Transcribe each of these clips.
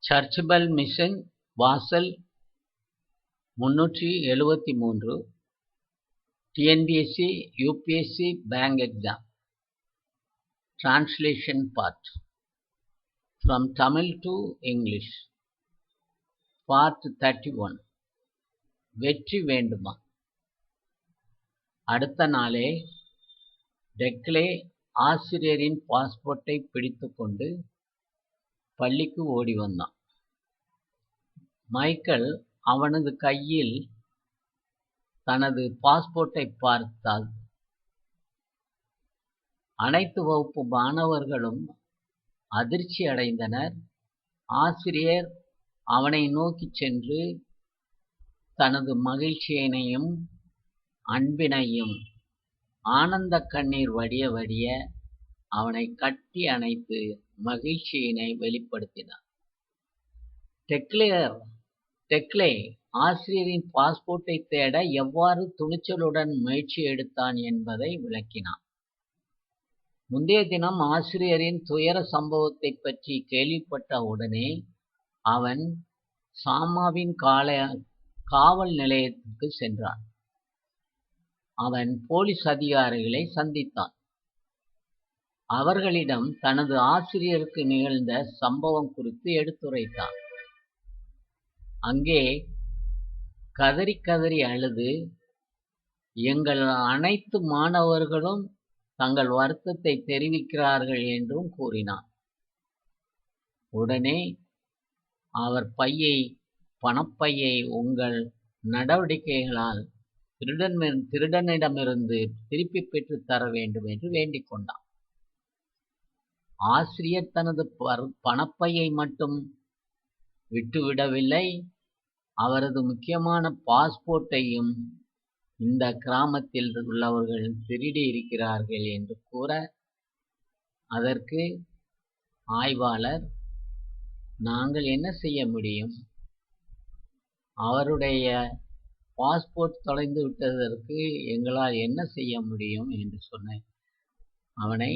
Searchable mission வாசல் 373 TNPSC UPSC bank exam Translation part from Tamil to English Part 31 வெற்றி வேண்டுமா? அடுத்த நாளே டெக்லே ஆசிரியரின் பாஸ்போர்ட்டை பிடித்துக்கொண்டு பள்ளிக்கு ஓடி வந்தான். மைக்கேல் அவனது கையில் தனது பாஸ்போர்ட்டை பார்த்தால் அனைத்து வகுப்பு மாணவர்களும் அதிர்ச்சி அடைந்தனர். ஆசிரியர் அவனை நோக்கி சென்று தனது மகிழ்ச்சியினையும் அன்பினையும் ஆனந்த கண்ணீர் வடிய வடிய அவனை கட்டி அணைத்து மகிழ்ச்சியினை வெளிப்படுத்தினார். டெக்லே ஆசிரியரின் பாஸ்போர்ட்டை தேட எவ்வாறு துணிச்சலுடன் முயற்சி எடுத்தான் என்பதை விளக்கினான். முந்தைய தினம் ஆசிரியரின் துயர சம்பவத்தை பற்றி கேள்விப்பட்ட உடனே அவன் சாமாவின் காவல் நிலையத்திற்கு சென்றான். அவன் போலீஸ் அதிகாரிகளை சந்தித்தான். அவர்களிடம் தனது ஆசிரியருக்கு நிகழ்ந்த சம்பவம் குறித்து எடுத்துரைத்தான். அங்கே கதறி கதறி அழுது எங்கள் அனைத்து மாணவர்களும் தங்கள் வருத்தத்தை தெரிவிக்கிறார்கள் என்றும் கூறினான். உடனே அவர் பணப்பையை உங்கள் நடவடிக்கைகளால் திருடனிடமிருந்து திருப்பி பெற்று தர வேண்டும் என்று வேண்டிக் கொண்டான். ஆசிரியர் தனது பணப்பையை மட்டும் விட்டுவிடவில்லை, அவரது முக்கியமான பாஸ்போர்ட்டையும் இந்த கிராமத்தில் உள்ளவர்கள் திருடி இருக்கிறார்கள் என்று கூற, அதற்கு ஆய்வாளர், நாங்கள் என்ன செய்ய முடியும்? அவருடைய பாஸ்போர்ட் தொலைந்து விட்டதற்கு எங்களால் என்ன செய்ய முடியும் என்று சொன்னேன். அவனை,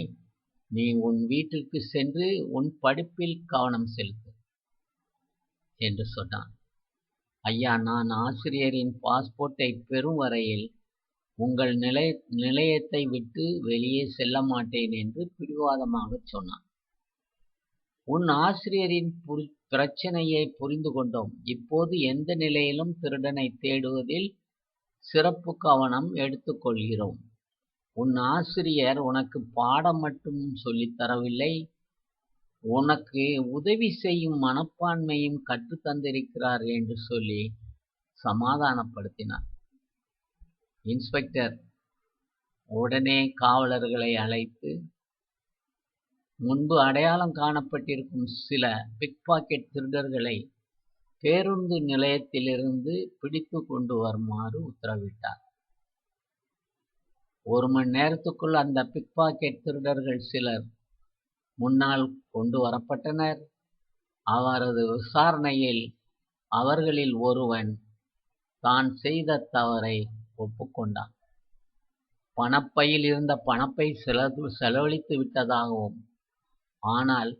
நீ உன் வீட்டிற்கு சென்று உன் படிப்பில் கவனம் செலுத்து என்று சொன்னான். ஐயா, நான் ஆசிரியரின் பாஸ்போர்ட்டை பெறும் வரையில் உங்கள் நிலையத்தை விட்டு வெளியே செல்ல மாட்டேன் என்று பிடிவாதமாக சொன்னான். உன் ஆசிரியரின் பிரச்சனையை புரிந்து கொண்டோம். இப்போது எந்த நிலையிலும் திருடனை தேடுவதில் சிறப்பு கவனம் எடுத்துக்கொள்கிறோம். உன் ஆசிரியர் உனக்கு பாடம் மட்டும் சொல்லித் தரவில்லை, உனக்கு உதவி செய்யும் மனப்பான்மையும் கற்றுத்தந்திருக்கிறார் என்று சொல்லி சமாதானப்படுத்தினார். இன்ஸ்பெக்டர் உடனே காவலர்களை அழைத்து முன்பு அடையாளம் காணப்பட்டிருக்கும் சில பிக்பாக்கெட் திருடர்களை பேருந்து நிலையத்திலிருந்து பிடித்து கொண்டு வருமாறு உத்தரவிட்டார். 1 மணி நேரத்துக்குள் அந்த பிக்பாக்கெட் திருடர்கள் சிலர் முன்னால் கொண்டு வரப்பட்டனர். அவரது விசாரணையில் அவர்களில் ஒருவன் தான் செய்த தவறை ஒப்புக்கொண்டான். பணப்பையில் இருந்த பணப்பை செலவழித்து விட்டதாகவும், ஆனால்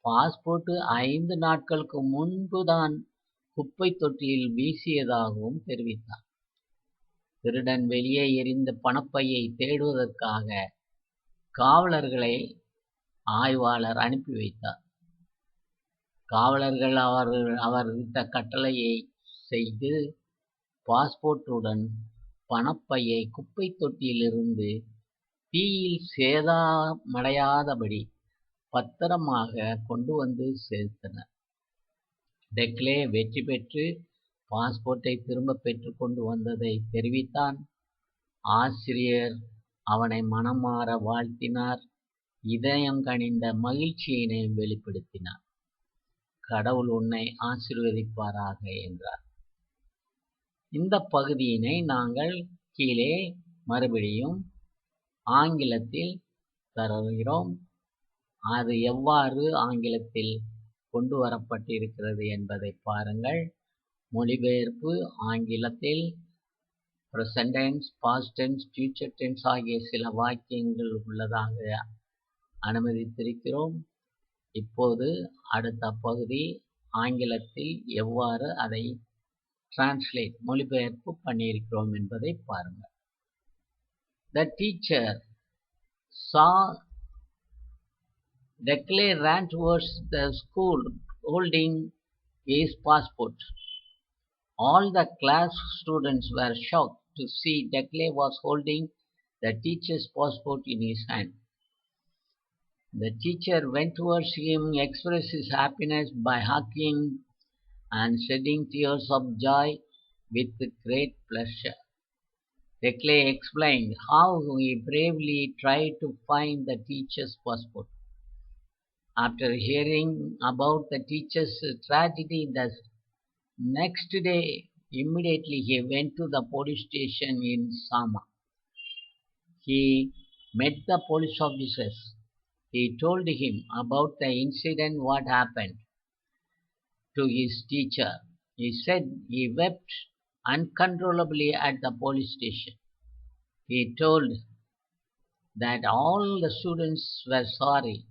பாஸ்போர்ட் 5 நாட்களுக்கு முன்புதான் குப்பை தொட்டியில் வீசியதாகவும் தெரிவித்தார். திருடன் வெளியே எறிந்த பணப்பையை தேடுவதற்காக காவலர்களை ஆய்வாளர் அனுப்பி வைத்தார். காவலர்கள் அவர் இட்ட கட்டளையை செய்து பாஸ்போர்ட்டுடன் பணப்பையை குப்பை தொட்டியிலிருந்து தீயில் சேதமடையாதபடி பத்திரமாக கொண்டு வந்து சேர்த்தனர். டெக்லே வெற்றி பெற்று பாஸ்போர்ட்டை திரும்ப பெற்று கொண்டு வந்ததை தெரிவித்தான். ஆசிரியர் அவனை மனமாற வாழ்த்தினார். இதயம் கனிந்த மகிழ்ச்சியினை வெளிப்படுத்தினார். கடவுள் உன்னை ஆசீர்வதிப்பாராக என்றார். இந்த பகுதியினை நாங்கள் கீழே மறுபடியும் ஆங்கிலத்தில் தருகிறோம். அது எவ்வாறு ஆங்கிலத்தில் கொண்டு வரப்பட்டிருக்கிறது என்பதை பாருங்கள். மொழிபெயர்ப்பு ஆங்கிலத்தில் present tense, past tense, future tense ஆகிய சில வாக்கியங்கள் உள்ளதாக அனுமதித்திருக்கிறோம். இப்போது அடுத்த பகுதி ஆங்கிலத்தில் எவ்வாறு அதை மொழிபெயர்ப்பு பண்ணியிருக்கிறோம் என்பதை பாருங்கள். The teacher saw Declan ran towards the school holding his passport. All the class students were shocked to see Declan was holding the teacher's passport in his hand. The teacher went towards him, expressed his happiness by hugging and shedding tears of joy with great pleasure. Declan explained how he bravely tried to find the teacher's passport. After hearing about the teacher's tragedy the next day, immediately he went to the police station in Sama. He met the police officers. He told him about the incident, what happened to his teacher. He said he wept uncontrollably at the police station. He told that all the students were sorry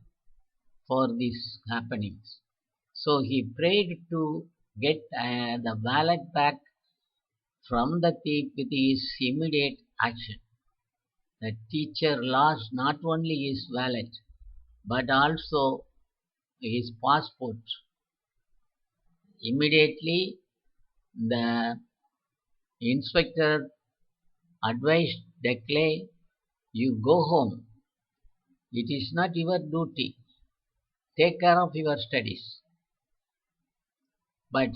for these happenings. So he prayed to get the wallet back from the thief with his immediate action. The teacher lost not only his wallet but also his passport. Immediately the inspector advised Declan, "You go home. It is not your duty. Take care of your studies." But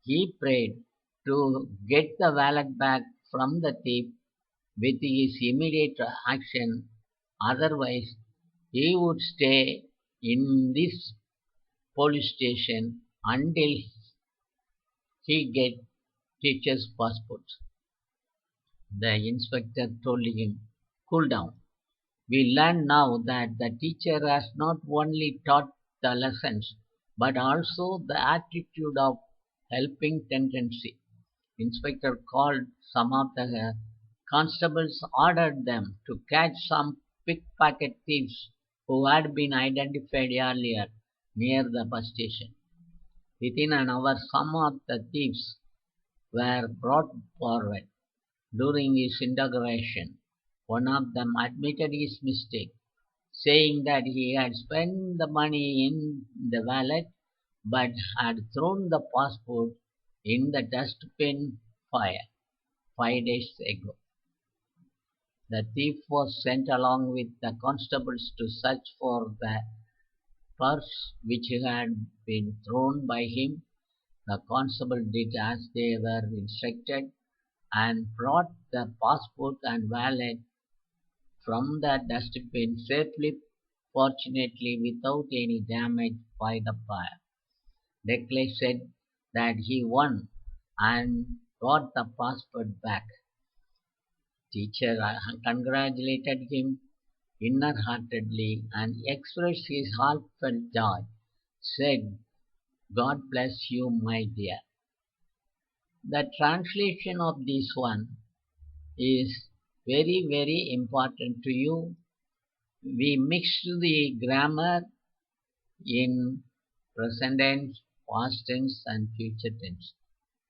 he prayed to get the wallet back from the thief with his immediate action. Otherwise, he would stay in this police station until he get teacher's passport. The inspector told him, "Cool down. We learn now that the teacher has not only taught the lessons but also the attitude of helping tendency." Inspector called some of the constables, ordered them to catch some pickpocket thieves who had been identified earlier near the bus station. Within an hour, some of the thieves were brought forward. During his interrogation, one of them admitted his mistake, saying that he had spent the money in the wallet but had thrown the passport in the dustbin fire 5 days ago. The thief was sent along with the constables to search for the purse which had been thrown by him. The constable did as they were instructed and brought the passport and wallet from the dustbin safely, fortunately without any damage by the fire. Declan said that he won and got the passport back. Teacher congratulated him inner-heartedly and expressed his heartfelt joy, said, "God bless you, my dear." The translation of this one is very, very important to you. We mixed the grammar in present tense, past tense and future tense.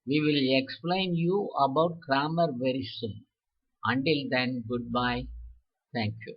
We will explain you about grammar very soon. Until then, goodbye. Thank you.